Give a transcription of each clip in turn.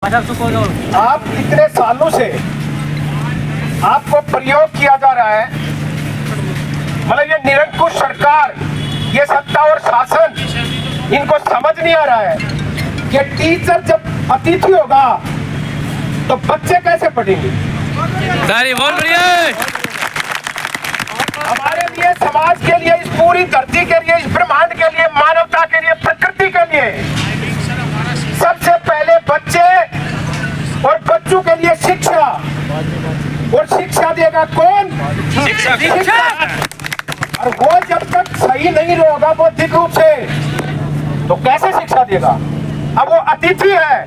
आप इतने सालों से आपको प्रयोग किया जा रहा है, मतलब ये निरंकुश सरकार, ये सत्ता और शासन इनको समझ नहीं आ रहा है कि टीचर जब अतिथि होगा तो बच्चे कैसे पढ़ेंगे। हमारे लिए, समाज के लिए, इस पूरी धरती के लिए, इस ब्रह्मांड के लिए, मानवता के लिए, प्रकृति के लिए सबसे पहले बच्चे और बच्चों के लिए शिक्षा, और शिक्षा देगा कौन? शिक्षक। और वो जब तक सही नहीं होगा बौद्धिक रूप से तो कैसे शिक्षा देगा। अब वो अतिथि है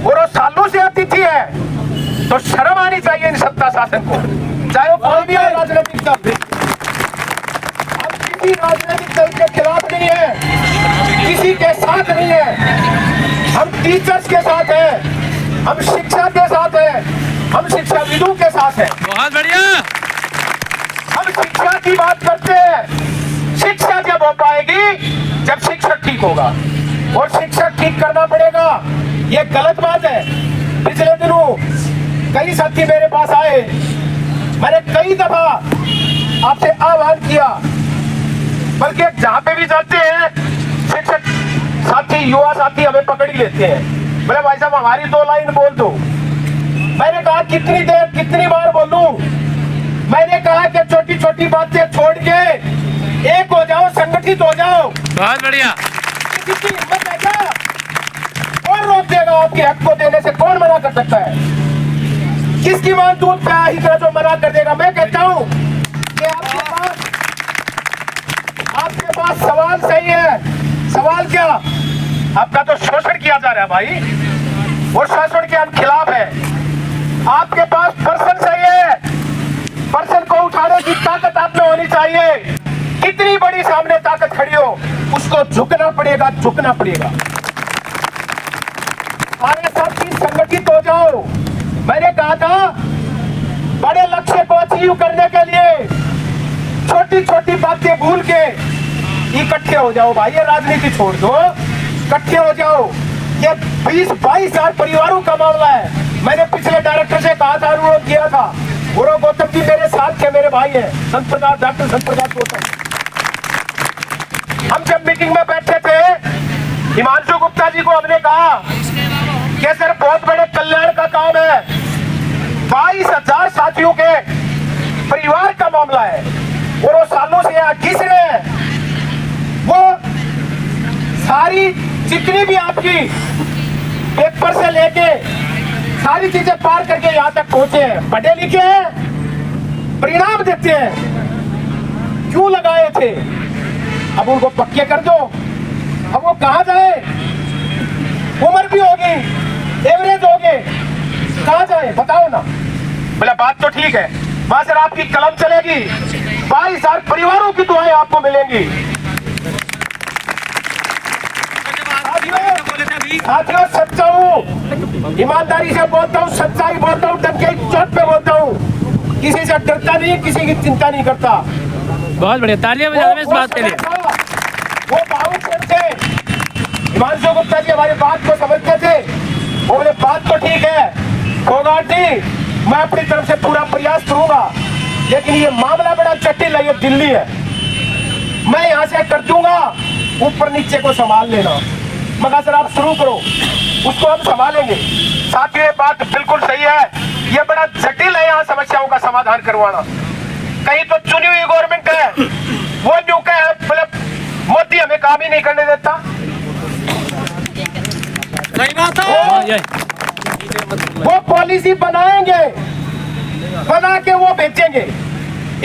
और वो सालों से अतिथि है, तो शर्म आनी चाहिए इन सत्ता शासन को, चाहे वो कोई भी है राजनीतिक दल। हम किसी राजनीतिक दल के खिलाफ नहीं है, किसी के साथ नहीं है, हम टीचर्स के साथ हैं, हम शिक्षा के साथ हैं, हम शिक्षाविदों के साथ हैं। बहुत बढ़िया। हम शिक्षा की बात करते हैं। शिक्षा जब हो पाएगी जब शिक्षक ठीक होगा, और शिक्षक ठीक करना पड़ेगा। ये गलत बात है। पिछले दिनों कई साथी मेरे पास आए, मैंने कई दफा आपसे आह्वान किया, बल्कि जहां पे भी जाते हैं शिक्षक साथी, युवा साथी हमें पकड़ ही लेते हैं। बोले भाई साहब हमारी 2 लाइन बोल दो। मैंने कहा कितनी देर, कितनी बार बोलूं। मैंने कहा कि छोटी छोटी बातें छोड़ के एक हो जाओ, संगठित हो जाओ। बहुत बढ़िया। किसकी हिम्मत है क्या? कौन रोक देगा आपके हक को देने से? कौन मना कर सकता है? किसकी मां दूध पे ही तरह जो मना कर देगा? मैं कहता हूं कि आपके पास सवाल सही है। सवाल क्या? आपका तो शोषण किया जा रहा है भाई, और शोषण के हम खिलाफ है। आपके पास पर्सन सही है, पर्सन को उठाने की ताकत आप में होनी चाहिए। कितनी बड़ी सामने ताकत खड़ी हो, उसको झुकना पड़ेगा, झुकना पड़ेगा। सारे साथी संगठित हो जाओ। मैंने कहा था बड़े लक्ष्य को अचीव करने के लिए छोटी छोटी बातें भूल के इकट्ठे हो जाओ भाई। ये राजनीति छोड़ दो, इकट्ठे हो जाओ। ये 20-22 हजार परिवारों का मामला है। मैंने पिछले डायरेक्टर से कहा था, अनुरोध किया था, और गौतम जी मेरे साथ थे, मेरे भाई हैं, संत प्रकाश, डॉक्टर संत प्रकाश गौतम। हम जब मीटिंग में बैठे थे, हिमांशु गुप्ता जी को हमने कहा कि सर बहुत बड़े कल्याण का काम है, 22,000 साथियों के परिवार का मामला है, और वो सालों से यहाँ घिस रहे हैं। वो सारी जितनी भी आपकी पेपर से लेके सारी चीजें पार करके यहाँ तक पहुंचे हैं, पढ़े लिखे हैं, परिणाम देते हैं। क्यों लगाए थे? अब उनको पक्के कर दो। अब वो कहाँ जाए? उम्र भी होगी, एवरेज हो गए, कहाँ जाए बताओ ना। बोला बात तो ठीक है, वहां से आपकी कलम चलेगी, 22,000 परिवारों की दुआएं आपको मिलेंगी। साथियों सच्चा हूँ, ईमानदारी से बोलता हूँ, सच्चाई बोलता हूँ, डंके की चोट पे बोलता हूँ। किसी से डरता नहीं, किसी की चिंता नहीं करता। बहुत बढ़िया, तालियां बजा रहे हैं इस बात के लिए। वो भावुक थे, हिमांशु गुप्ता जी हमारी बात को समझते थे। वो बोले बात तो ठीक है फोगाट जी, मैं अपनी तरफ से पूरा प्रयास करूंगा, लेकिन ये मामला बड़ा जटिल है, ये दिल्ली है, मैं यहाँ से कर दूंगा, ऊपर नीचे को संभाल लेना। मगर सर आप शुरू करो, उसको हम संभालेंगे। साथियों ये बात बिल्कुल सही है, ये बड़ा जटिल है यहाँ समस्याओं का समाधान करवाना। कहीं तो चुनी हुई गवर्नमेंट है, वो न्यू का है, मतलब मोदी हमें काम ही नहीं करने देता। सही बात है। वो पॉलिसी बनाएंगे, बना के वो भेजेंगे,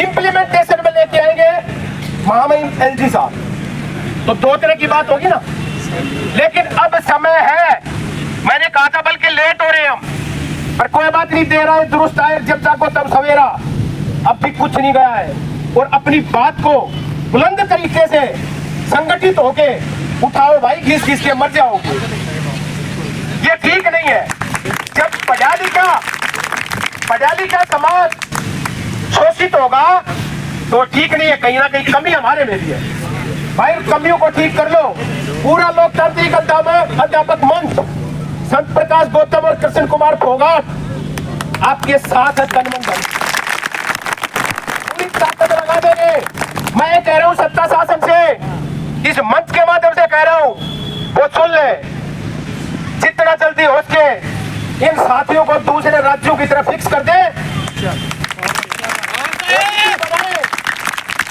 इंप्लीमेंटेशन में लेके आएंगे महामहिम एलजी साहब, तो 2 तरह की बात होगी ना। लेकिन अब समय है, मैंने कहा था बल्कि लेट हो रहे हम, पर कोई बात नहीं, दे रहा है दुरुस्त आए जब जागो तब सवेरा। अब भी कुछ नहीं गया है, और अपनी बात को बुलंद तरीके से संगठित होके उठाओ भाई, घिस घिस के मर जाओगे, ये ठीक नहीं है। जब पढ़ा लिखा समाज शोषित होगा तो ठीक नहीं है, कहीं ना कहीं कमी हमारे में भी है भाई। कमियों को ठीक कर लो। पूरा लोकतांत्रिक अध्यापक मंच संत प्रकाश गौतम और कृष्ण कुमार फोगाट आपके साथ है तन मन धन। पूरी ताकत लगा देंगे। मैं कह रहा हूं सत्ता शासन से, इस मंच के माध्यम से कह रहा हूं, वो सुन ले, जितना जल्दी हो सके इन साथियों को दूसरे राज्यों की तरफ फिक्स कर दे,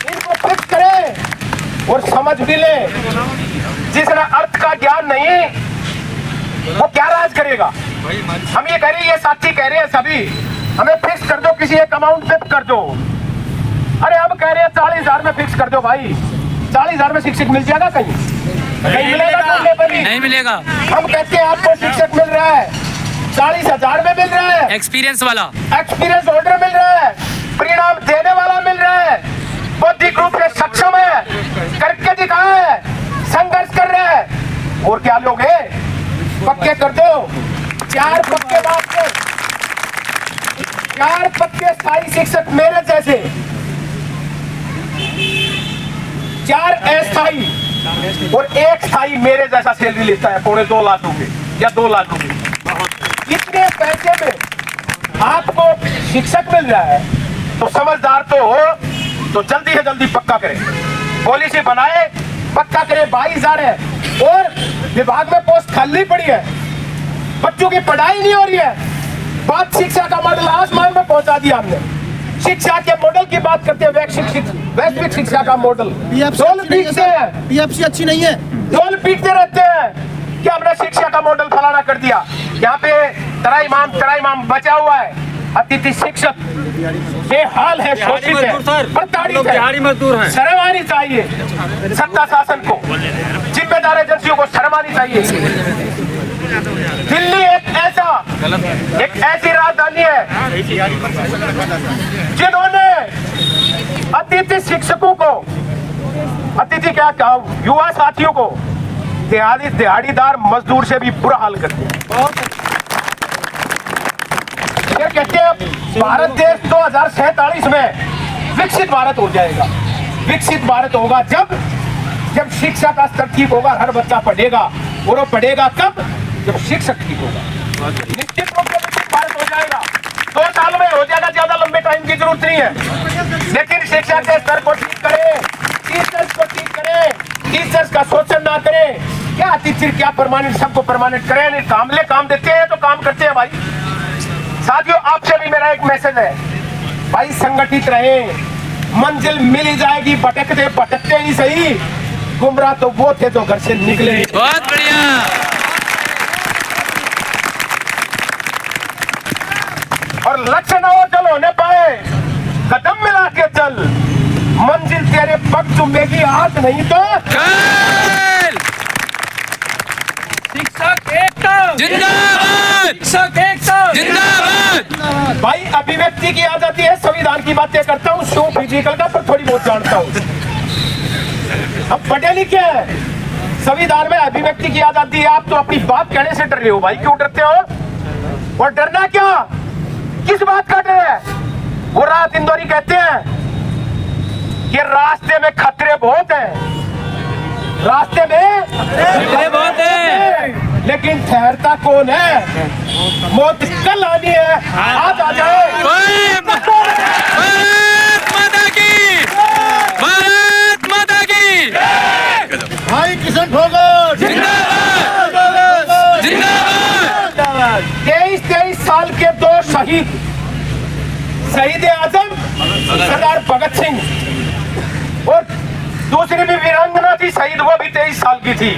इनको फिक्स करें और समझ भी ले। जिसने अर्थ का ज्ञान नहीं वो क्या राज करेगा। हम ये कह रहे हैं, ये साथी कह रहे हैं सभी, हमें फिक्स कर दो, किसी एक अमाउंट पे कर दो। अरे हम कह रहे हैं 40,000 में फिक्स कर दो भाई। 40,000 में शिक्षक मिल जाएगा कहीं? नहीं मिलेगा, नहीं मिलेगा। हम कहते हैं आपको शिक्षक मिल रहा है 40,000 में मिल रहा है, एक्सपीरियंस वाला, एक्सपीरियंस होल्डर मिल रहा है, परिणाम देने वाला मिल रहा है, बौद्धिक रूप से सक्षम है, करके दिखाया है, संघर्ष कर रहा है। और क्या लोग हैं? पक्के कर दो, 4 पक्के बात कर, 4 पक्के स्थायी शिक्षक मेरे जैसे, 4 अस्थायी और 1 स्थायी मेरे जैसा सैलरी लेता है 2.5 लाख रुपए या 2 लाख रुपए। इतने पैसे में आपको शिक्षक मिल रहा है तो समझदार तो हो, तो जल्दी से जल्दी पक्का करें, पॉलिसी बनाए, पक्का करें। 22,000 है और विभाग में पोस्ट खाली पड़ी है, बच्चों की पढ़ाई नहीं हो रही है। बात शिक्षा का मॉडल आसमान में पहुंचा दिया हमने। शिक्षा के मॉडल की बात करते हैं, वैश्विक शिक्षा का मॉडल। ढोल पीटते हैं, पीएफसी अच्छी नहीं है, ढोल पीटते रहते हैं कि हमने शिक्षा का मॉडल फलाना कर दिया। यहाँ पे तराई माम बचा हुआ है, अतिथि शिक्षक बेहाल है, शोषित है, प्रताड़ित है, मजदूर हैं। शर्म आनी चाहिए सत्ता शासन को, जिम्मेदार एजेंसियों को शर्म आनी चाहिए। दिल्ली एक ऐसी राजधानी है जिन्होंने अतिथि शिक्षकों को, अतिथि क्या युवा साथियों को दिहाड़ीदार मजदूर से भी बुरा हाल करते हैं। ये कहते हैं भारत देश 2047 में विकसित भारत हो जाएगा। विकसित भारत होगा जब शिक्षा का स्तर ठीक होगा, हर बच्चा पढ़ेगा, और वो पढ़ेगा कब? जब शिक्षक ठीक होगा। निश्चित रूप से विकसित भारत हो जाएगा, 2 साल में हो जाएगा, ज्यादा लंबे टाइम की जरूरत नहीं है। लेकिन शिक्षा के स्तर को ठीक करें, टीचर्स को ठीक करें, टीचर्स का शोषण ना करें। क्या अतिथि क्या परमानेंट, सबको परमानेंट करें, नहीं काम देते हैं तो काम करते हैं भाई। साथियों आपसे भी मेरा एक मैसेज है भाई, संगठित रहें, मंजिल मिल ही जाएगी। भटकते ही सही, गुमराह तो वो थे जो घर से निकले। बहुत बढ़िया। और लक्ष्य न हो चल होने पाए, कदम मिला के चल, मंजिल तेरे पग चुमेगी, हाथ नहीं तो चल। शिक्षक एकता जिंदाबाद, शिक्षक एकता जिंदाबाद। भाई अभिव्यक्ति की आजादी है, संविधान की बातें करता हूँ, शो फिजिकल का पर थोड़ी बहुत जानता हूँ। अब पढ़े लिखे हैं, संविधान में अभिव्यक्ति की आजादी है। आप तो अपनी बात कहने से डर रहे हो भाई, क्यों डरते हो? और डरना क्या, किस बात का डर है? वो रात इंदौरी कहते हैं कि रास्ते में खतरे बहुत हैं, रास्ते में खतरे बहुत हैं, लेकिन ठहरता कौन है? मौत कल आनी है, आज आ जाए। भारत माता की, भारत माता की। भाई किशन फोगाट जिंदाबाद, जिंदाबाद। 23 साल के 2 शहीद, शहीद आजम सरदार भगत सिंह और दूसरी भी वीरांगना थी शहीद, वो भी 23 साल की थी।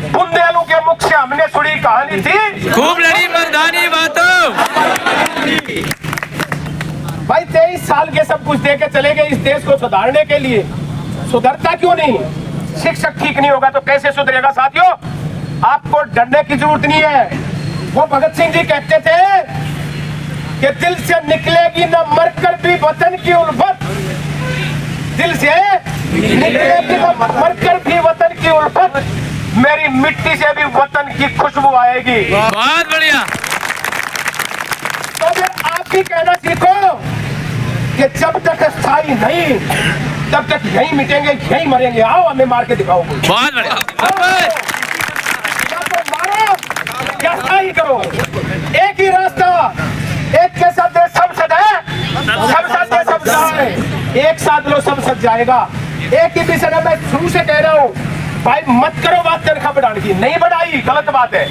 बुंदेलू के मुख से हमने सुनी कहानी थी, खूब लड़ी मर्दानी बातों। भाई 23 साल के सब कुछ दे के चले गए इस देश को सुधारने के लिए। सुधरता क्यों नहीं? शिक्षक ठीक नहीं होगा तो कैसे सुधरेगा? साथियों आपको डरने की जरूरत नहीं है। वो भगत सिंह जी कहते थे कि दिल से निकलेगी न मरकर भी वतन की उल्फत, दिल से निकलेगी न मरकर भी वतन की उल्फत, मेरी मिट्टी से भी वतन की खुशबू आएगी। बहुत बढ़िया। तो फिर आप भी कहना सीखो कि जब तक स्थायी नहीं, तब तक यही मिटेंगे, यही मरेंगे। आओ हमें मार के दिखाओ। बहुत बढ़िया। या तो मारो या स्थायी करो। करो। एक ही रास्ता, एक के साथ दे सब सद है, सब साथ दे सब जाए। एक साथ लो सब सद जाएगा। एक ही विषय है, मैं शुरू से कह रहा हूँ भाई मत करो बात तनख्वाह बढ़ाने की, नहीं बढ़ाई गलत बात है।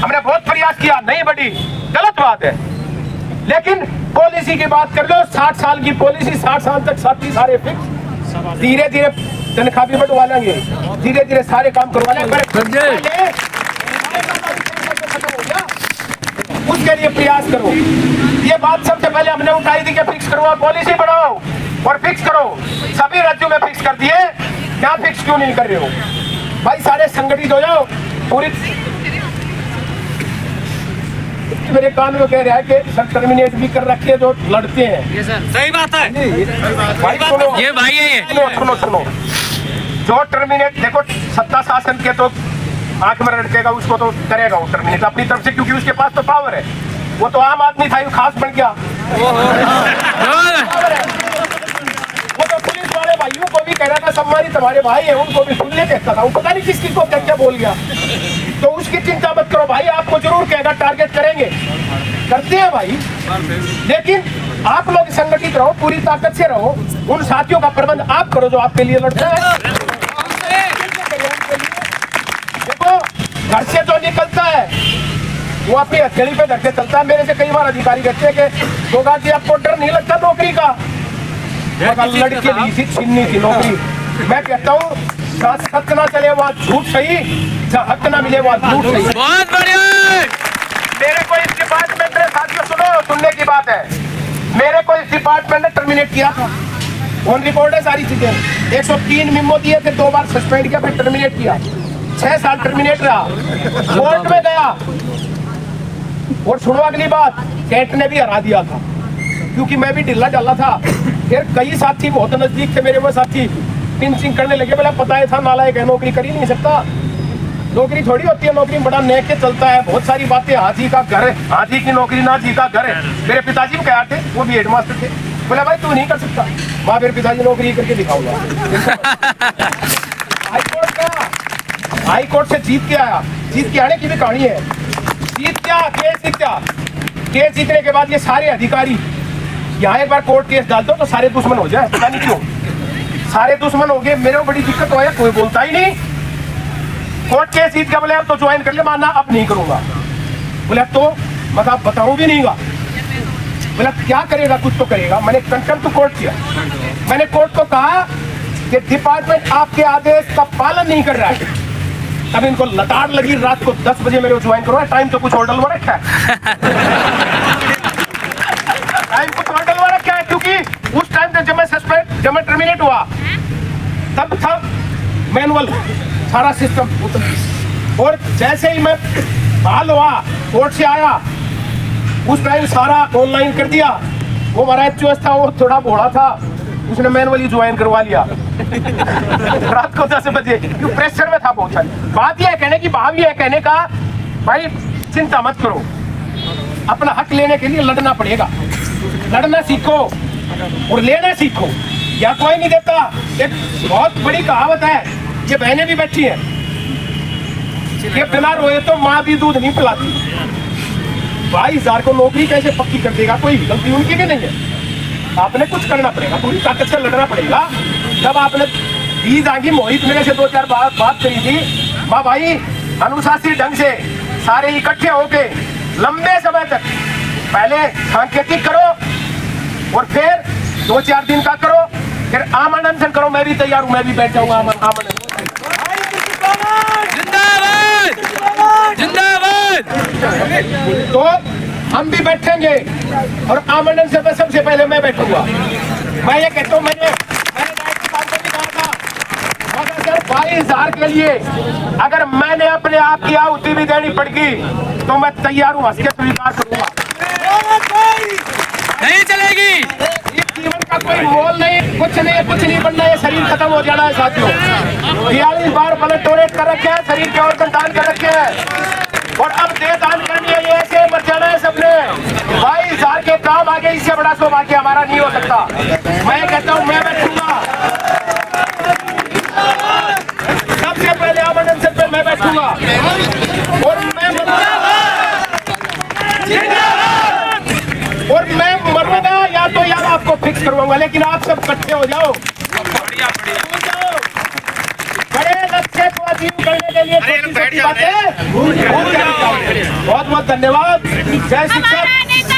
हमने बहुत प्रयास किया, नहीं बढ़ी गलत बात है। लेकिन पॉलिसी की बात कर लो, 60 साल की पॉलिसी, 60 साल तक साथी सारे फिक्स, धीरे धीरे तनख्वाह भी बढ़वा लेंगे, धीरे धीरे सारे काम करवा लेंगे। उसके लिए प्रयास करो। ये बात सबसे पहले हमने उठाई थी कि फिक्स करो, पॉलिसी बढ़ाओ और फिक्स करो। सभी राज्यों में फिक्स कर दिए, क्या फिक्स क्यों नहीं कर रहे हो भाई? सारे संगठित हो जाओ। पूरी मेरे कान में कह रहा है कि सर टर्मिनेट भी कर रखे हैं जो लड़ते हैं। सही बात है भाई सुनो, ये भाई है ये। सुनो जो टर्मिनेट, देखो सत्ता शासन के तो आंख में रड़केगा, उसको तो करेगा वो टर्मिनेट अपनी तरफ से, क्योंकि उसके पास तो पावर है। वो तो आम आदमी था, खास बन गया। वो तो पुलिस वाले भाइयों को भी कह रहा था सम्मानित तुम्हारे भाई है, उनको भी सुनने कहता था। वो पता नहीं किस को क्या क्या बोल गया। तो उसकी चिंता मत करो भाई, आपको जरूर कहेगा, टारगेट करेंगे, करते हैं भाई। लेकिन आप लोग संगठित रहो, पूरी ताकत से रहो। उन साथियों का प्रबंध आप करो जो आपके लिए लड़ता है। देखो घर से जो निकलता है वो अपनी हथेली पे धर के चलता है। मेरे से कई बार अधिकारी कहते हैं कि गोगा जी आपको डर नहीं लगता नौकरी का? लड़के ली थी, छीननी थी नौकरी। मैं कहता हूँ जहाँ सत्य ना चले वहाँ झूठ सही, जहाँ हक ना मिले वहाँ झूठ सही। बहुत बढ़िया। मेरे को इस डिपार्टमेंट में, साथियों सुनो, सुनने की बात है, मेरे को इस डिपार्टमेंट ने टर्मिनेट किया था। ऑन रिकॉर्ड है सारी चीजें। 103 मेमो दिए थे, 2 बार सस्पेंड किया, फिर टर्मिनेट किया। 6 साल टर्मिनेट रहा, कोर्ट में गया। और सुनो अगली बात, कैट ने भी हरा दिया था क्योंकि मैं भी ढिल्ला डाला था। फिर कई साथी बहुत नजदीक थे मेरे, वो साथी पिंचिंग करने लगे, बोला पता है था नालायक है, नौकरी कर ही नहीं सकता। नौकरी थोड़ी होती है, नौकरी बड़ा नेक के चलता है। बहुत सारी बातें, हाथी का घर है, हाथी की नौकरी ना जी का घर है। मेरे पिताजी कहा थे, वो भी हेडमास्टर थे, बोला भाई तू नहीं कर सकता। वहाँ फिर पिताजी नौकरी करके दिखाऊंगा। हाई कोर्ट से जीत के आया, जीत के आने की भी कहानी है। जीत क्या, केस जीता। केस जीतने के बाद ये सारे अधिकारी यहाँ एक बार कोर्ट केस डाल दो तो सारे दुश्मन हो जाए, पता नहीं क्यों सारे दुश्मन हो गए। मेरे को बड़ी दिक्कत हो, कोई बोलता ही नहीं। कोर्ट केस जीत का बोले अब तो ज्वाइन कर ले, माना अब नहीं करूंगा। बोले तो मतलब बताऊं भी नहींगा। बोला क्या करेगा, कुछ तो करेगा। मैंने कंटेम्प्ट कोर्ट किया। मैंने कोर्ट को कहा कि डिपार्टमेंट आपके आदेश का पालन नहीं कर रहा है। तब इनको लताड़ लगी, रात को 10 बजे मेरे को ज्वाइन करो। टाइम तो कुछ और डलवा रखा है, टाइम कुछ और डलवा रखा है, क्योंकि उस टाइम पे जब मैं टर्मिनेट हुआ तब था मैनुअल सारा सिस्टम। और जैसे ही मैं बहाल हुआ, कोर्ट से आया, उस टाइम सारा ऑनलाइन कर दिया। वो हमारा एचओएस था, वो थोड़ा भोड़ा था, उसने मैनुअली ज्वाइन करवा लिया रात को 10 बजे, क्यों प्रेशर में था बहुत सारी। बात यह है कहने की, भाव यह है कहने का भाई चिंता मत करो, अपना हक लेने के लिए लड़ना पड़ेगा। लड़ना सीखो और लेना सीखो, या कोई नहीं देता। एक बहुत बड़ी कहावत है, ये बहनें भी बैठी हैं, ये बिना रोए तो माँ भी दूध नहीं पिलाती। 22,000 को नौकरी कैसे पक्की कर देगा? कोई गलती उनकी भी नहीं है। आपने कुछ करना पड़ेगा, पूरी ताकत से लड़ना पड़ेगा। जब आपने 20 आगे मोहित मेरे से 2-4 बात करी थी, माँ भाई अनुशासित ढंग से सारे इकट्ठे होके लंबे समय तक पहले सांकेतिक करो और फिर 2-4 दिन का करो, फिर आमन अनशन करो। मैं भी तैयार हूँ, मैं भी बैठ जाऊंगा आमन जिंदाबाद जिंदाबाद। तो हम भी बैठेंगे और आमन अनशन पे सबसे पहले मैं बैठूंगा। मैं ये कहता हूँ, मैंने भी कहा था, मगर सर 22,000 के लिए अगर मैंने अपने आप की आहुति भी देनी पड़गी तो मैं तैयार हूँ, हंस के स्वीकार करूंगा। नहीं चलेगी। इस जीवन का कोई मोल नहीं, कुछ नहीं बनना, ये शरीर खत्म हो जाना है साथियों। 42 बार ब्लड डोनेट कर रखे हैं, शरीर के ऑर्गन दान कर रखे हैं, और अब देह दान करनी है। ये ऐसे मर जाना है सबने। 22,000 के काम आगे इससे बड़ा सौभाग्य हमारा नहीं हो सकता। मैं कहता हूँ मैं बैठूंगा, सबसे पहले आमन अनशन पे मैं बैठूंगा और मैं और मैं मरूंगा या तो यार आपको फिक्स करवाऊंगा, लेकिन आप सब इकट्ठे हो जाओ, बढ़िया बढ़िया। बड़े लक्ष्य को अचीव करने के लिए छोटी छोटी बातें भूल जानी चाहिए। बहुत बहुत धन्यवाद। जय शिक्षक।